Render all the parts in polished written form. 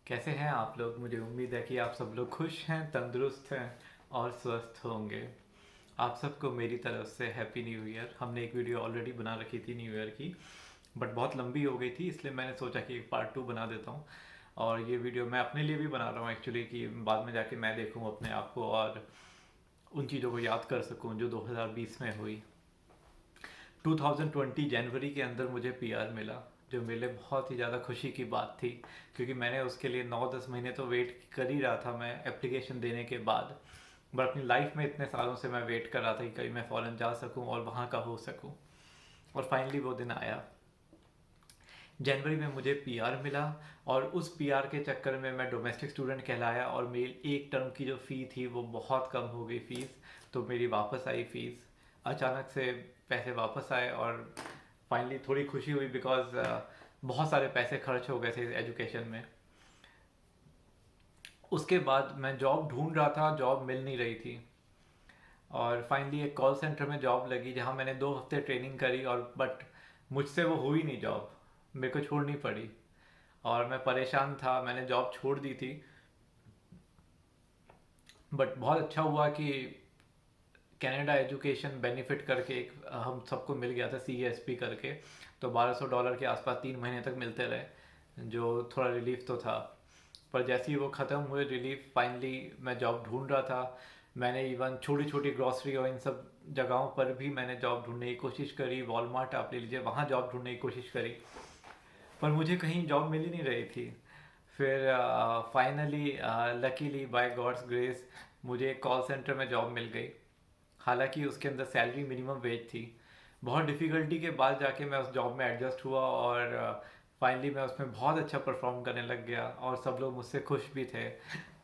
कैसे हैं आप लोग। मुझे उम्मीद है कि आप सब लोग खुश हैं, तंदुरुस्त हैं और स्वस्थ होंगे। आप सबको मेरी तरफ से हैप्पी न्यू ईयर। हमने एक वीडियो ऑलरेडी बना रखी थी न्यू ईयर की, बट बहुत लंबी हो गई थी, इसलिए मैंने सोचा कि एक पार्ट 2 बना देता हूँ। और ये वीडियो मैं अपने लिए भी बना रहा हूँ एक्चुअली, कि बाद में जाके मैं देखूँ अपने आप को और उन चीज़ों को याद कर सकूँ जो 2020 में हुई। 2020 जनवरी के अंदर मुझे पीआर मिला, जो मेरे लिए बहुत ही ज़्यादा खुशी की बात थी, क्योंकि मैंने उसके लिए 9-10 महीने तो वेट कर ही रहा था मैं एप्लीकेशन देने के बाद। बट अपनी लाइफ में इतने सालों से मैं वेट कर रहा था कि कभी मैं फ़ॉरेन जा सकूं और वहाँ का हो सकूं, और फाइनली वो दिन आया। जनवरी में मुझे पीआर मिला, और उस पीआर के चक्कर में मैं डोमेस्टिक स्टूडेंट कहलाया, और मेरी एक टर्म की जो फ़ी थी वो बहुत कम हो गई फ़ीस। तो मेरी वापस आई फ़ीस, अचानक से पैसे वापस आए, और फाइनली थोड़ी खुशी हुई, बिकॉज बहुत सारे पैसे खर्च हो गए थे एजुकेशन में। उसके बाद मैं जॉब ढूंढ रहा था, जॉब मिल नहीं रही थी, और फाइनली एक कॉल सेंटर में जॉब लगी, जहाँ मैंने 2 हफ्ते ट्रेनिंग करी, और बट मुझसे वो हुई नहीं जॉब, मेरे को छोड़नी पड़ी। और मैं परेशान था, मैंने जॉब छोड़ दी थी। बट बहुत अच्छा हुआ कि कनाडा एजुकेशन बेनिफिट करके एक हम सबको मिल गया था, CESP करके। तो $1200 के आसपास 3 महीने तक मिलते रहे, जो थोड़ा रिलीफ तो था। पर जैसे ही वो ख़त्म हुए रिलीफ, फाइनली मैं जॉब ढूंढ रहा था। मैंने इवन छोटी छोटी ग्रॉसरी और इन सब जगहों पर भी मैंने जॉब ढूंढने की कोशिश करी। वॉलमार्ट आप ले लीजिए, वहाँ जॉब ढूंढने की कोशिश करी, पर मुझे कहीं जॉब मिल ही नहीं रही थी। फिर finally luckily by God's grace मुझे एक कॉल सेंटर में जॉब मिल गई। हालांकि उसके अंदर सैलरी मिनिमम वेज थी। बहुत डिफ़िकल्टी के बाद जाके मैं उस जॉब में एडजस्ट हुआ, और फाइनली मैं उसमें बहुत अच्छा परफॉर्म करने लग गया, और सब लोग मुझसे खुश भी थे,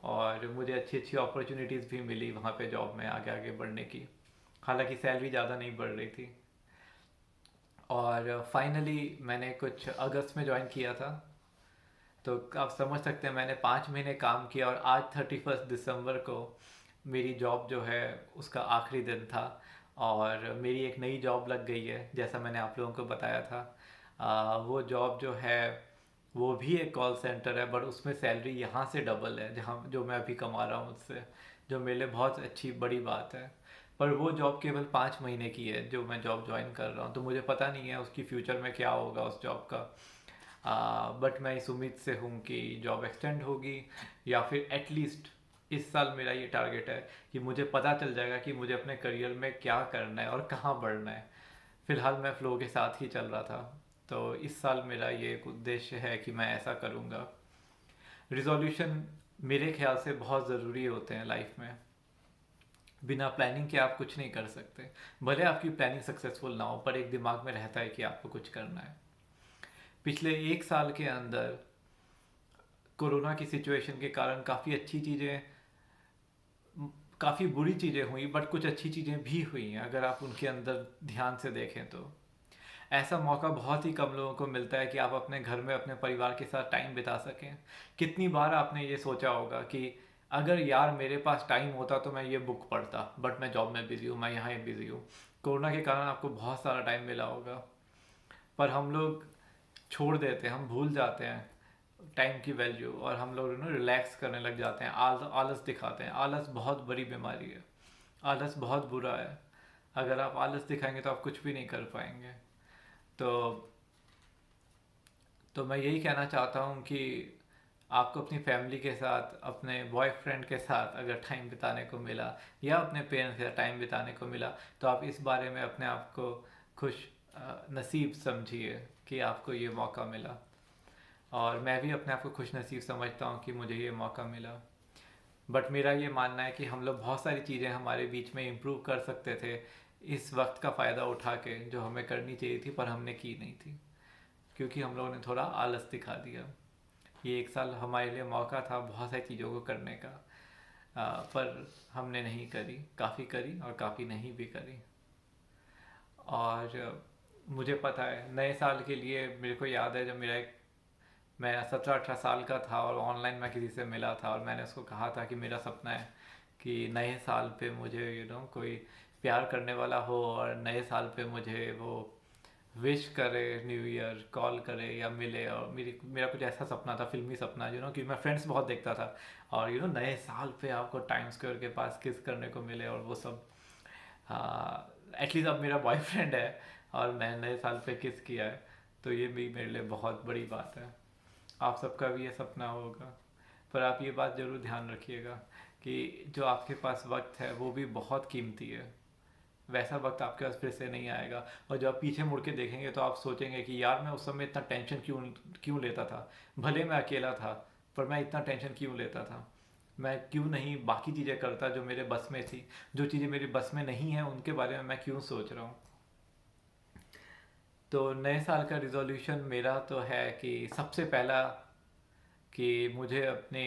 और मुझे अच्छी अच्छी अपॉर्चुनिटीज़ भी मिली वहाँ पे जॉब में आगे आगे बढ़ने की। हालांकि सैलरी ज़्यादा नहीं बढ़ रही थी। और फाइनली मैंने कुछ अगस्त में ज्वाइन किया था। तो आप समझ सकते हैं, मैंने 5 महीने काम किया, और आज 31 दिसंबर को मेरी जॉब जो है उसका आखिरी दिन था, और मेरी एक नई जॉब लग गई है, जैसा मैंने आप लोगों को बताया था। वो जॉब जो है वो भी एक कॉल सेंटर है, बट उसमें सैलरी यहाँ से डबल है, जहाँ जो मैं अभी कमा रहा हूँ उससे, जो मेरे लिए बहुत अच्छी बड़ी बात है। पर वो जॉब केवल 5 महीने की है, जो मैं जॉब ज्वाइन कर रहा हूँ, तो मुझे पता नहीं है उसकी फ्यूचर में क्या होगा उस जॉब का। बट मैं इस उम्मीद से हूँ कि जॉब एक्सटेंड होगी, या फिर एटलीस्ट इस साल मेरा ये टारगेट है कि मुझे पता चल जाएगा कि मुझे अपने करियर में क्या करना है और कहाँ बढ़ना है। फिलहाल मैं फ्लो के साथ ही चल रहा था, तो इस साल मेरा ये एक उद्देश्य है कि मैं ऐसा करूँगा। रिजोल्यूशन मेरे ख्याल से बहुत ज़रूरी होते हैं लाइफ में। बिना प्लानिंग के आप कुछ नहीं कर सकते। भले आपकी प्लानिंग सक्सेसफुल ना हो, पर एक दिमाग में रहता है कि आपको कुछ करना है। पिछले एक साल के अंदर कोरोना की सिचुएशन के कारण काफ़ी अच्छी चीज़ें, काफ़ी बुरी चीज़ें हुई, बट कुछ अच्छी चीज़ें भी हुई हैं अगर आप उनके अंदर ध्यान से देखें तो। ऐसा मौका बहुत ही कम लोगों को मिलता है कि आप अपने घर में अपने परिवार के साथ टाइम बिता सकें। कितनी बार आपने ये सोचा होगा कि अगर यार मेरे पास टाइम होता तो मैं ये बुक पढ़ता, बट मैं जॉब में बिज़ी हूँ, मैं यहाँ बिज़ी हूँ। कोरोना के कारण आपको बहुत सारा टाइम मिला होगा, पर हम लोग छोड़ देते हैं, हम भूल जाते हैं टाइम की वैल्यू, और हम लोग रिलैक्स करने लग जाते हैं, आलस दिखाते हैं। आलस बहुत बड़ी बीमारी है, आलस बहुत बुरा है। अगर आप आलस दिखाएंगे तो आप कुछ भी नहीं कर पाएंगे। तो मैं यही कहना चाहता हूँ कि आपको अपनी फैमिली के साथ, अपने बॉयफ्रेंड के साथ अगर टाइम बिताने को मिला, या अपने पेरेंट्स के साथ टाइम बिताने को मिला, तो आप इस बारे में अपने आप को खुश नसीब समझिए कि आपको ये मौका मिला। और मैं भी अपने आप को खुश नसीब समझता हूँ कि मुझे ये मौका मिला। बट मेरा ये मानना है कि हम लोग बहुत सारी चीज़ें हमारे बीच में इम्प्रूव कर सकते थे इस वक्त का फ़ायदा उठा के, जो हमें करनी चाहिए थी पर हमने की नहीं थी, क्योंकि हम लोगों ने थोड़ा आलस दिखा दिया। ये एक साल हमारे लिए मौका था बहुत सारी चीज़ों को करने का, पर हमने नहीं करी। काफ़ी करी और काफ़ी नहीं भी करी। और मुझे पता है नए साल के लिए, मेरे को याद है जब मैं 17-18 साल का था, और ऑनलाइन मैं किसी से मिला था, और मैंने उसको कहा था कि मेरा सपना है कि नए साल पे मुझे कोई प्यार करने वाला हो, और नए साल पे मुझे वो विश करे, न्यू ईयर कॉल करे या मिले। और मेरा कुछ ऐसा सपना था, फिल्मी सपना, कि मैं फ्रेंड्स बहुत देखता था, और नए साल पे आपको टाइम स्क्वायर के पास किस करने को मिले और वो सब। हाँ, एटलीस्ट अब मेरा बॉयफ्रेंड है और मैं नए साल पे किस किया है, तो ये भी मेरे लिए बहुत बड़ी बात है। आप सबका भी ये सपना होगा। पर आप ये बात ज़रूर ध्यान रखिएगा कि जो आपके पास वक्त है वो भी बहुत कीमती है। वैसा वक्त आपके पास फिर से नहीं आएगा। और जब आप पीछे मुड़ के देखेंगे तो आप सोचेंगे कि यार मैं उस समय इतना टेंशन क्यों क्यों लेता था। भले मैं अकेला था, पर मैं इतना टेंशन क्यों लेता था। मैं क्यों नहीं बाकी चीज़ें करता जो मेरे बस में थी। जो चीज़ें मेरी बस में नहीं है उनके बारे में मैं क्यों सोच रहा हूँ। तो नए साल का रिजोल्यूशन मेरा तो है कि सबसे पहला कि मुझे अपने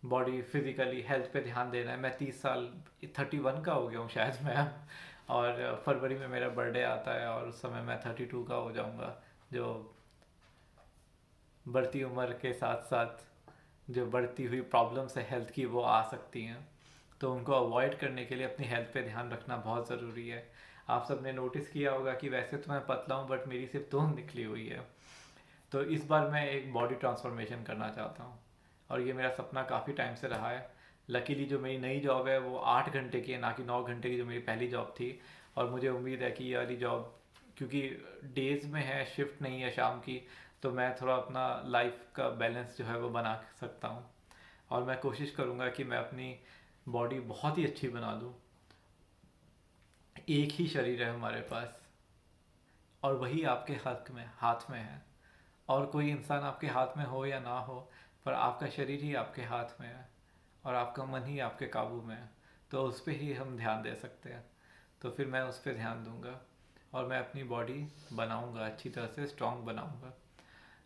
बॉडी फिजिकली हेल्थ पे ध्यान देना है। मैं 30 साल, 31 का हो गया हूँ शायद मैं अब। और फरवरी में मेरा बर्थडे आता है और उस समय मैं 32 का हो जाऊँगा। जो बढ़ती उम्र के साथ साथ जो बढ़ती हुई प्रॉब्लम्स है हेल्थ की वो आ सकती हैं, तो उनको अवॉइड करने के लिए अपनी हेल्थ पे ध्यान रखना बहुत ज़रूरी है। आप सबने नोटिस किया होगा कि वैसे तो मैं पतला हूँ बट मेरी सिर्फ तोंद निकली हुई है। तो इस बार मैं एक बॉडी ट्रांसफॉर्मेशन करना चाहता हूँ, और ये मेरा सपना काफ़ी टाइम से रहा है। लकीली जो मेरी नई जॉब है वो 8 घंटे की है, ना कि 9 घंटे की जो मेरी पहली जॉब थी। और मुझे उम्मीद है कि ये वाली जॉब, क्योंकि डेज में है, शिफ्ट नहीं है शाम की, तो मैं थोड़ा अपना लाइफ का बैलेंस जो है वो बना सकता हूँ। और मैं कोशिश करूँगा कि मैं अपनी बॉडी बहुत ही अच्छी बना दूँ। एक ही शरीर है हमारे पास, और वही आपके हाथ में है। और कोई इंसान आपके हाथ में हो या ना हो, पर आपका शरीर ही आपके हाथ में है, और आपका मन ही आपके काबू में है। तो उस पर ही हम ध्यान दे सकते हैं। तो फिर मैं उस पर ध्यान दूंगा, और मैं अपनी बॉडी बनाऊंगा, अच्छी तरह से स्ट्रांग बनाऊंगा।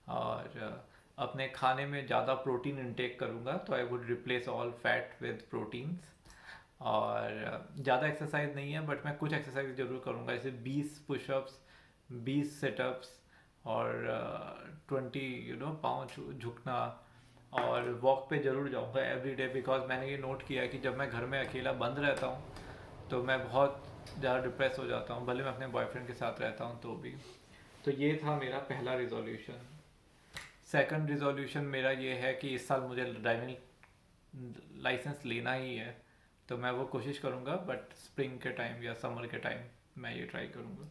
और अपने खाने में ज़्यादा प्रोटीन इंटेक करूंगा, तो I would replace all fat with proteins. और ज़्यादा एक्सरसाइज नहीं है बट मैं कुछ एक्सरसाइज ज़रूर करूँगा, जैसे 20 पुशअप्स, 20 सिटअप्स, और 20 पाँव झुकना। और वॉक पे ज़रूर जाऊँगा एवरी डे, बिकॉज मैंने ये नोट किया है कि जब मैं घर में अकेला बंद रहता हूँ तो मैं बहुत ज़्यादा डिप्रेस हो जाता हूँ, भले मैं अपने बॉयफ्रेंड के साथ रहता हूँ तो भी। तो ये था मेरा पहला रिजोल्यूशन। सेकंड रिजोल्यूशन मेरा ये है कि इस साल मुझे ड्राइविंग लाइसेंस लेना ही है। तो मैं वो कोशिश करूँगा, बट स्प्रिंग के टाइम या समर के टाइम मैं ये ट्राई करूँगा।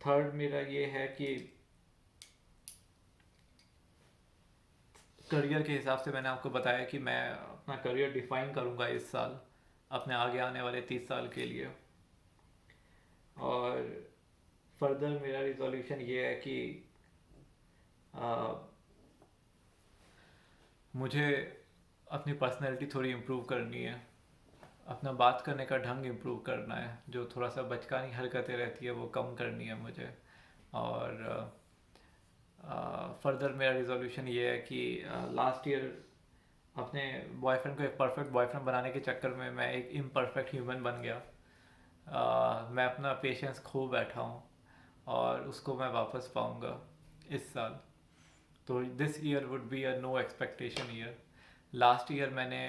थर्ड मेरा ये है कि करियर के हिसाब से मैंने आपको बताया कि मैं अपना करियर डिफाइन करूँगा इस साल, अपने आगे आने वाले 30 साल के लिए। और फर्दर मेरा रिजोल्यूशन ये है कि आ, मुझे अपनी पर्सनैलिटी थोड़ी इम्प्रूव करनी है। अपना बात करने का ढंग इम्प्रूव करना है, जो थोड़ा सा बचकानी हरकतें रहती है वो कम करनी है मुझे। और फर्दर मेरा रिजोल्यूशन ये है कि लास्ट ईयर अपने बॉयफ्रेंड को एक परफेक्ट बॉयफ्रेंड बनाने के चक्कर में मैं एक इम्परफेक्ट ह्यूमन बन गया। मैं अपना पेशेंस खो बैठा हूँ, और उसको मैं वापस पाऊँगा इस साल। तो this year would be a no expectation year. Last year मैंने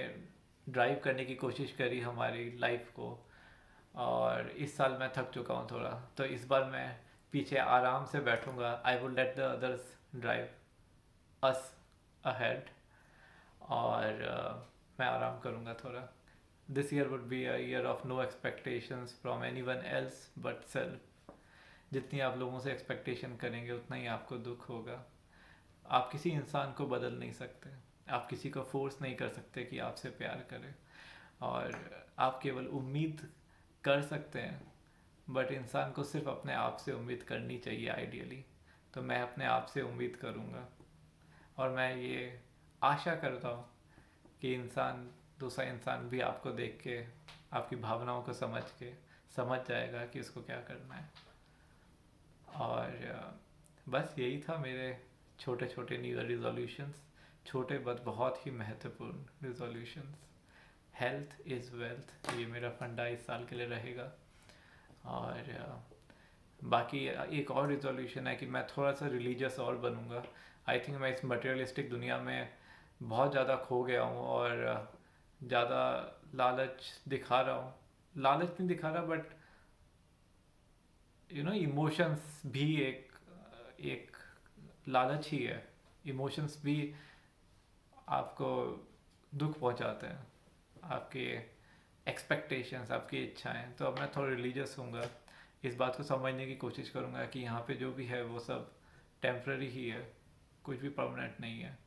ड्राइव करने की कोशिश करी हमारी लाइफ को, और इस साल मैं थक चुका हूँ थोड़ा, तो इस बार मैं पीछे आराम से बैठूंगा। I would let the others drive us ahead, और मैं आराम करूँगा थोड़ा। This year would be a year of no expectations from anyone else but self. जितनी आप लोगों से एक्सपेक्टेशन करेंगे उतना ही आपको दुख होगा। आप किसी इंसान को बदल नहीं सकते, आप किसी को फोर्स नहीं कर सकते कि आपसे प्यार करे। और आप केवल उम्मीद कर सकते हैं, बट इंसान को सिर्फ अपने आप से उम्मीद करनी चाहिए आइडियली। तो मैं अपने आप से उम्मीद करूँगा, और मैं ये आशा करता हूँ कि दूसरा इंसान भी आपको देख के, आपकी भावनाओं को समझ जाएगा कि उसको क्या करना है। और बस यही था मेरे छोटे छोटे न्यू ईयर रिजोल्यूशंस, छोटे बट बहुत ही महत्वपूर्ण रिजोल्यूशंस। हेल्थ इज़ वेल्थ, ये मेरा फंडा इस साल के लिए रहेगा। और बाकी एक और रिजोल्यूशन है कि मैं थोड़ा सा रिलीजियस और बनूंगा। आई थिंक मैं इस मटेरियलिस्टिक दुनिया में बहुत ज़्यादा खो गया हूँ, और ज़्यादा लालच दिखा रहा हूँ। लालच नहीं दिखा रहा, बट इमोशंस भी एक एक लालच ही है। इमोशंस भी आपको दुख पहुंचाते हैं, आपके एक्सपेक्टेशंस, आपकी इच्छाएं। तो अब मैं थोड़ा रिलीजियस हूँगा, इस बात को समझने की कोशिश करूँगा कि यहाँ पे जो भी है वो सब टेम्प्ररी ही है, कुछ भी परमानेंट नहीं है।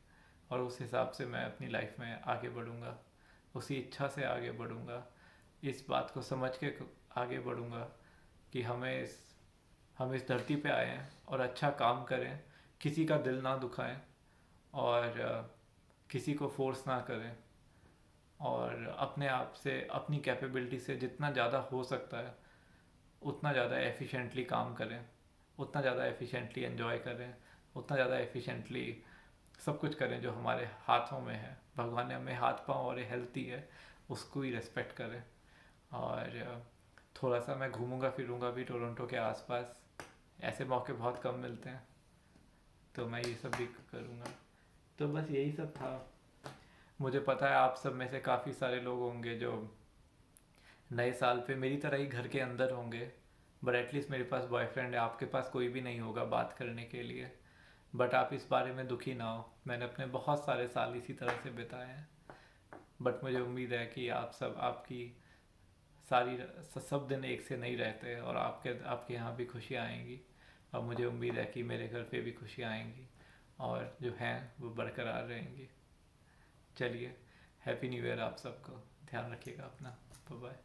और उस हिसाब से मैं अपनी लाइफ में आगे बढ़ूँगा, उसी इच्छा से आगे बढ़ूँगा, इस बात को समझ के आगे बढ़ूँगा कि हम इस धरती पे आए हैं और अच्छा काम करें, किसी का दिल ना दुखाएं, और किसी को फोर्स ना करें, और अपने आप से, अपनी कैपेबिलिटी से जितना ज़्यादा हो सकता है उतना ज़्यादा एफिशिएंटली काम करें, उतना ज़्यादा एफिशिएंटली एंजॉय करें, उतना ज़्यादा एफिशिएंटली सब कुछ करें जो हमारे हाथों में है। भगवान ने हमें हाथ पाँव और हेल्थ दी है, उसको ही रेस्पेक्ट करें। और थोड़ा सा मैं घूमूंगा फिरूंगा भी टोरंटो के आसपास, ऐसे मौके बहुत कम मिलते हैं, तो मैं ये सब भी करूँगा। तो बस यही सब था। मुझे पता है आप सब में से काफ़ी सारे लोग होंगे जो नए साल पे मेरी तरह ही घर के अंदर होंगे, बट एटलीस्ट मेरे पास बॉयफ्रेंड है, आपके पास कोई भी नहीं होगा बात करने के लिए। बट आप इस बारे में दुखी ना हो, मैंने अपने बहुत सारे साल इसी तरह से बिताए हैं। बट मुझे उम्मीद है कि आप सब, आपकी सारी सब दिन एक से नहीं रहते, और आपके यहाँ भी खुशियाँ आएंगी। और मुझे उम्मीद है कि मेरे घर पे भी खुशियाँ आएंगी, और जो हैं वो बरकरार रहेंगी। चलिए, हैप्पी न्यू ईयर आप सबको, ध्यान रखिएगा अपना, बाय बाय।